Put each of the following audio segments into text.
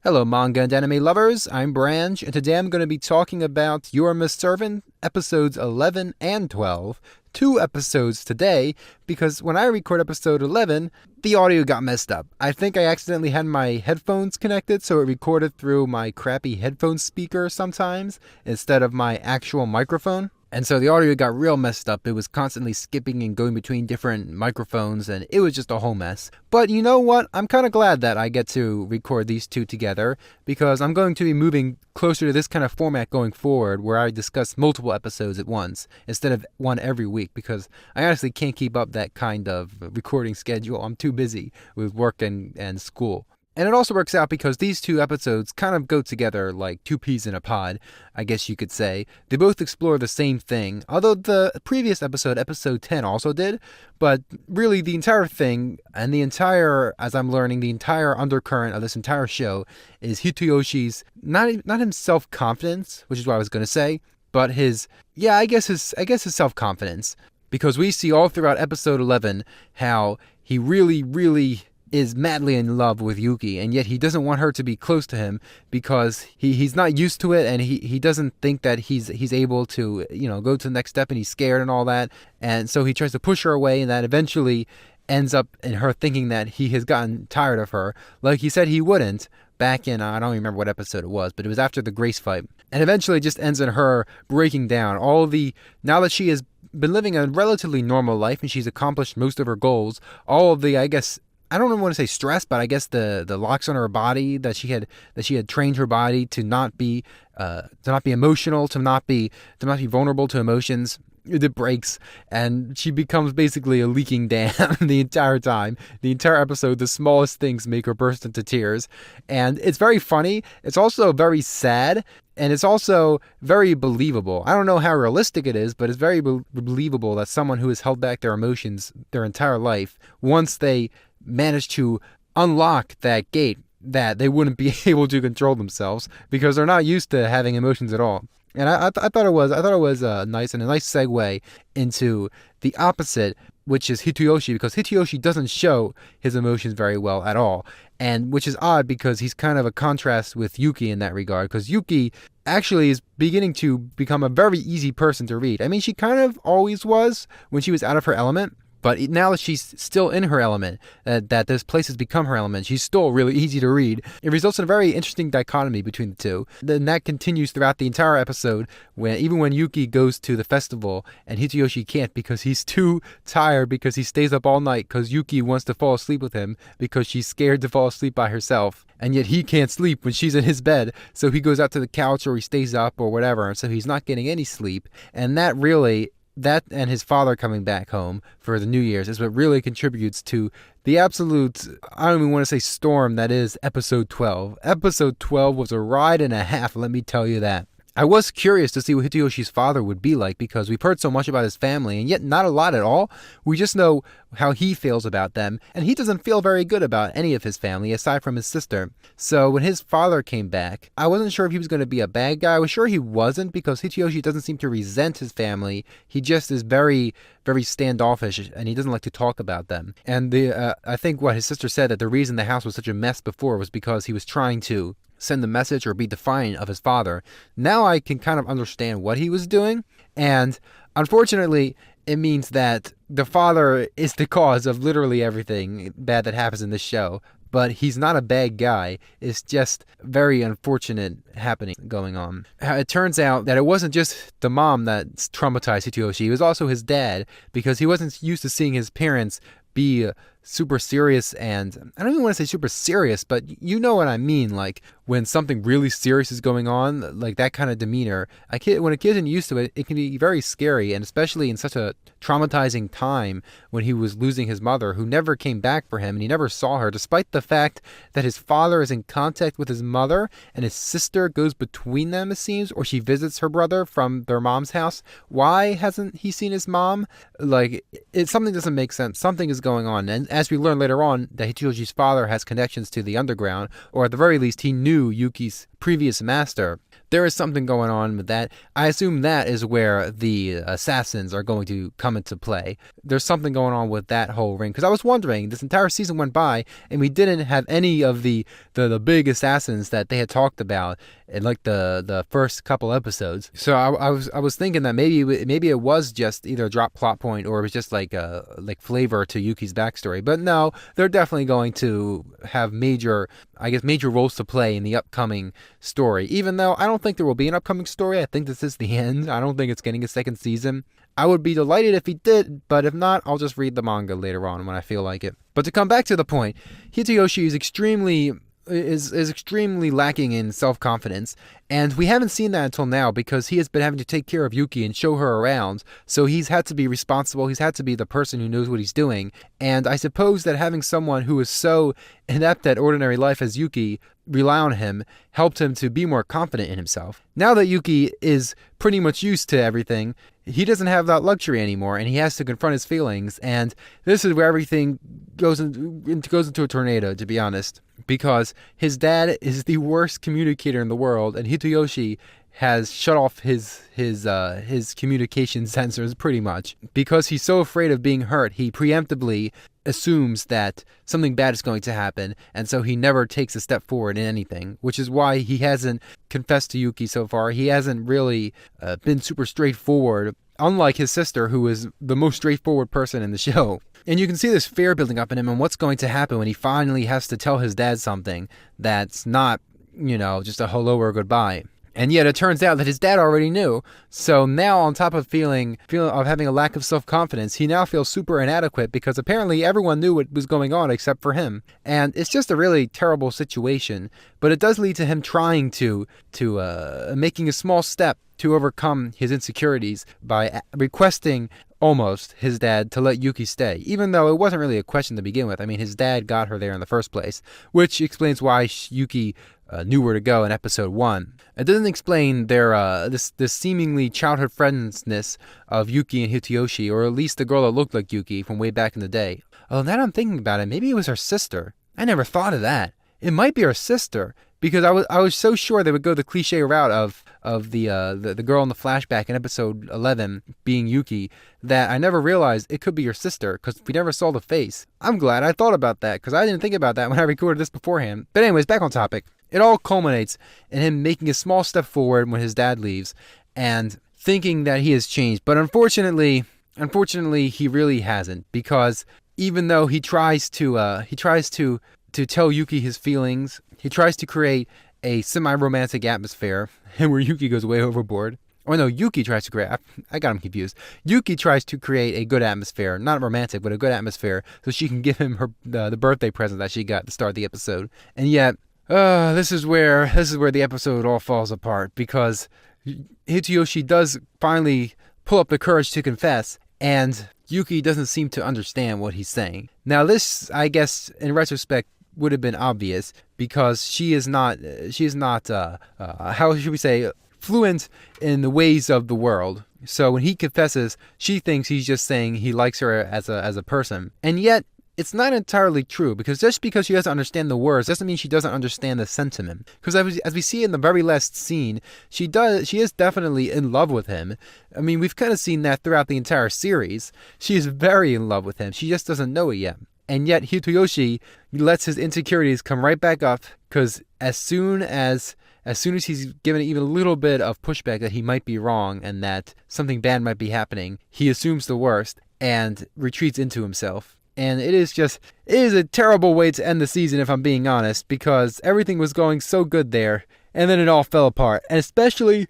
Hello, manga and anime lovers. I'm Branch, and today I'm going to be talking about Your Miss Servant, episodes 11 and 12. Two episodes today, because when I record episode 11, the audio got messed up. I think I accidentally had my headphones connected, so it recorded through my crappy headphone speaker sometimes, instead of my actual microphone. And so the audio got real messed up. It was constantly skipping and going between different microphones, and it was just a whole mess. But you know what? I'm kind of glad that I get to record these two together, because I'm going to be moving closer to this kind of format going forward, where I discuss multiple episodes at once, instead of one every week, because I honestly can't keep up that kind of recording schedule. I'm too busy with work and school. And it also works out because these two episodes kind of go together like two peas in a pod, I guess you could say. They both explore the same thing, although the previous episode, episode 10, also did. But really, the entire thing, and the entire, as I'm learning, the entire undercurrent of this entire show is Hituyoshi's, not his self-confidence, which is what I was going to say, but his self-confidence. Because we see all throughout episode 11 how he really is madly in love with Yuki, and yet he doesn't want her to be close to him because he's not used to it, and he doesn't think that he's able to, go to the next step, and he's scared and all that. And so he tries to push her away, and that eventually ends up in her thinking that he has gotten tired of her, like he said he wouldn't back in, I don't remember what episode it was, but it was after the Grace fight. And eventually it just ends in her breaking down. Now that she has been living a relatively normal life and she's accomplished most of her goals, all of the, I don't even want to say stress, but I guess the locks on her body that she had trained her body to not be emotional, to not be vulnerable to emotions. It breaks, and she becomes basically a leaking dam the entire time. The entire episode, the smallest things make her burst into tears, and it's very funny. It's also very sad, and it's also very believable. I don't know how realistic it is, but it's very believable that someone who has held back their emotions their entire life, once they manage to unlock that gate, that they wouldn't be able to control themselves because they're not used to having emotions at all. And I thought it was nice and a nice segue into the opposite, which is Hitoyoshi, because Hitoyoshi doesn't show his emotions very well at all, and which is odd because he's kind of a contrast with Yuki in that regard, because Yuki actually is beginning to become a very easy person to read. I mean, she kind of always was when she was out of her element. But now that she's still in her element, that this place has become her element, she's still really easy to read. It results in a very interesting dichotomy between the two. Then that continues throughout the entire episode, even when Yuki goes to the festival and Hitoyoshi can't because he's too tired, because he stays up all night because Yuki wants to fall asleep with him because she's scared to fall asleep by herself. And yet he can't sleep when she's in his bed, so he goes out to the couch or he stays up or whatever, and so he's not getting any sleep. And that and his father coming back home for the New Year's is what really contributes to the absolute, I don't even want to say storm that is episode 12. Episode 12 was a ride and a half, let me tell you that. I was curious to see what Hitayoshi's father would be like because we've heard so much about his family and yet not a lot at all. We just know how he feels about them, and he doesn't feel very good about any of his family aside from his sister. So when his father came back, I wasn't sure if he was going to be a bad guy. I was sure he wasn't because Hitoyoshi doesn't seem to resent his family. He just is very, very standoffish and he doesn't like to talk about them. And I think what his sister said, that the reason the house was such a mess before was because he was trying to send a message or be defiant of his father. Now I can kind of understand what he was doing, and unfortunately it means that the father is the cause of literally everything bad that happens in this show. But he's not a bad guy. It's just very unfortunate happening going on. It turns out that it wasn't just the mom that traumatized Hitoyoshi. It was also his dad, because he wasn't used to seeing his parents be super serious, and I don't even want to say super serious, but you know what I mean, like when something really serious is going on, like that kind of demeanor. When a kid isn't used to it, it can be very scary, and especially in such a traumatizing time when he was losing his mother, who never came back for him, and he never saw her, despite the fact that his father is in contact with his mother, and his sister goes between them, it seems, or she visits her brother from their mom's house. Why hasn't he seen his mom? Like, something doesn't make sense. Something is going on, and as we learn later on, that Hitoshi's father has connections to the underground, or at the very least, he knew Yuki's previous master. there is something going on with that. I assume that is where the assassins are going to come into play. There's something going on with that whole ring. Because I was wondering, this entire season went by, and we didn't have any of the big assassins that they had talked about in like the first couple episodes. So I was thinking that maybe it was just either a drop plot point, or it was just like flavor to Yuki's backstory. But no, they're definitely going to have major roles to play in the upcoming story. Even though I don't think there will be an upcoming story, I think this is the end. I don't think it's getting a second season. I would be delighted if he did, but if not, I'll just read the manga later on when I feel like it. But to come back to the point, Hitoyoshi is extremely lacking in self-confidence, and we haven't seen that until now because he has been having to take care of Yuki and show her around, so he's had to be responsible, he's had to be the person who knows what he's doing, and I suppose that having someone who is so inept at ordinary life as Yuki rely on him helped him to be more confident in himself. Now that Yuki is pretty much used to everything, he doesn't have that luxury anymore, and he has to confront his feelings, and this is where everything goes into a tornado, to be honest, because his dad is the worst communicator in the world, and Hitoyoshi has shut off his communication sensors pretty much. Because he's so afraid of being hurt, he preemptively assumes that something bad is going to happen, and so he never takes a step forward in anything, which is why he hasn't confessed to Yuki so far. He hasn't really been super straightforward, unlike his sister, who is the most straightforward person in the show. And you can see this fear building up in him and what's going to happen when he finally has to tell his dad something that's not, just a hello or a goodbye. And yet it turns out that his dad already knew. So now, on top of having a lack of self-confidence, he now feels super inadequate because apparently everyone knew what was going on except for him. And it's just a really terrible situation. But it does lead to him trying to making a small step to overcome his insecurities by requesting almost his dad to let Yuki stay, even though it wasn't really a question to begin with. I mean, his dad got her there in the first place, which explains why Yuki knew where to go in episode 1. It doesn't explain their this seemingly childhood friendness of Yuki and Hitoyoshi, or at least the girl that looked like Yuki from way back in the day. Oh, now that I'm thinking about it, maybe it was her sister. I never thought of that. It might be her sister, because I was so sure they would go the cliche route of the girl in the flashback in episode 11 being Yuki, that I never realized it could be your sister, because we never saw the face. I'm glad I thought about that, because I didn't think about that when I recorded this beforehand. But anyways, back on topic. It all culminates in him making a small step forward when his dad leaves and thinking that he has changed. But unfortunately, he really hasn't, because even though he tries to tell Yuki his feelings, he tries to create a semi-romantic atmosphere, and where Yuki goes way overboard. Or no, Yuki tries to create... I got him confused. Yuki tries to create a good atmosphere, not romantic, but a good atmosphere, so she can give him her the birthday present that she got to start the episode. And yet, this is where the episode all falls apart, because Hitoyoshi does finally pull up the courage to confess, and Yuki doesn't seem to understand what he's saying. Now, this, I guess, in retrospect, would have been obvious, because she is not how should we say, fluent in the ways of the world. So when he confesses, she thinks he's just saying he likes her as a person. And yet, it's not entirely true, because just because she doesn't understand the words doesn't mean she doesn't understand the sentiment. Because as we see in the very last scene, she is definitely in love with him. I mean, we've kind of seen that throughout the entire series. She is very in love with him. She just doesn't know it yet. And yet Hitoyoshi lets his insecurities come right back up, because as soon as he's given even a little bit of pushback that he might be wrong and that something bad might be happening, he assumes the worst and retreats into himself. And it is a terrible way to end the season, if I'm being honest, because everything was going so good there, and then it all fell apart. And especially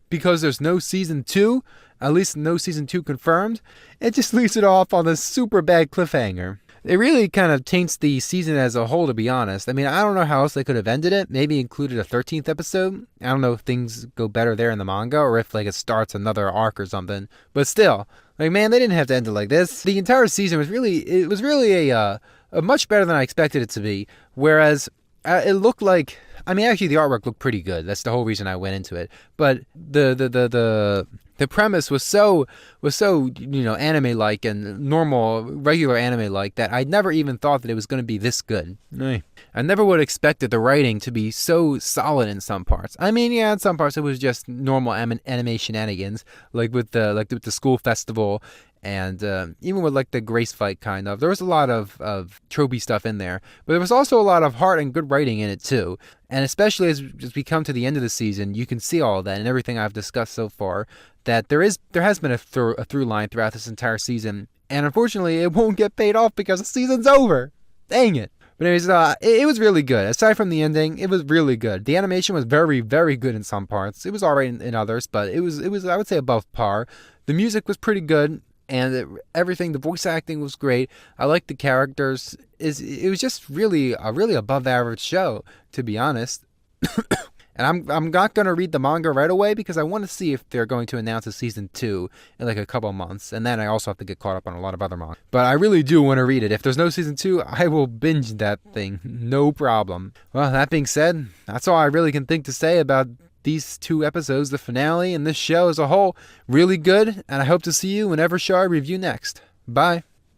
because there's no season 2, at least no season 2 confirmed, it just leaves it off on a super bad cliffhanger. It really kind of taints the season as a whole, to be honest. I mean, I don't know how else they could have ended it. Maybe included a 13th episode. I don't know if things go better there in the manga, or if it starts another arc or something. But still, man, they didn't have to end it like this. The entire season was really a much better than I expected it to be. Whereas it looked like, actually the artwork looked pretty good. That's the whole reason I went into it. But the The premise was so anime like and normal regular anime like that I never even thought that it was going to be this good. I never would have expected the writing to be so solid in some parts. I mean, yeah, in some parts it was just normal anime shenanigans, like with the school festival, and even with like the Grace fight kind of. There was a lot of tropey stuff in there, but there was also a lot of heart and good writing in it too. And especially as we come to the end of the season, you can see all that and everything I've discussed so far. That there has been a through line throughout this entire season, and unfortunately, it won't get paid off because the season's over. Dang it! But anyways, it was really good. Aside from the ending, it was really good. The animation was very, very good in some parts. It was alright in others, but it was I would say above par. The music was pretty good, and everything. The voice acting was great. I liked the characters. It was just really a really above average show, to be honest. And I'm not going to read the manga right away because I want to see if they're going to announce a season 2 in like a couple months. And then I also have to get caught up on a lot of other manga. But I really do want to read it. If there's no season 2, I will binge that thing. No problem. Well, that being said, that's all I really can think to say about these 2 episodes, the finale and this show as a whole. Really good. And I hope to see you whenever show I review next. Bye.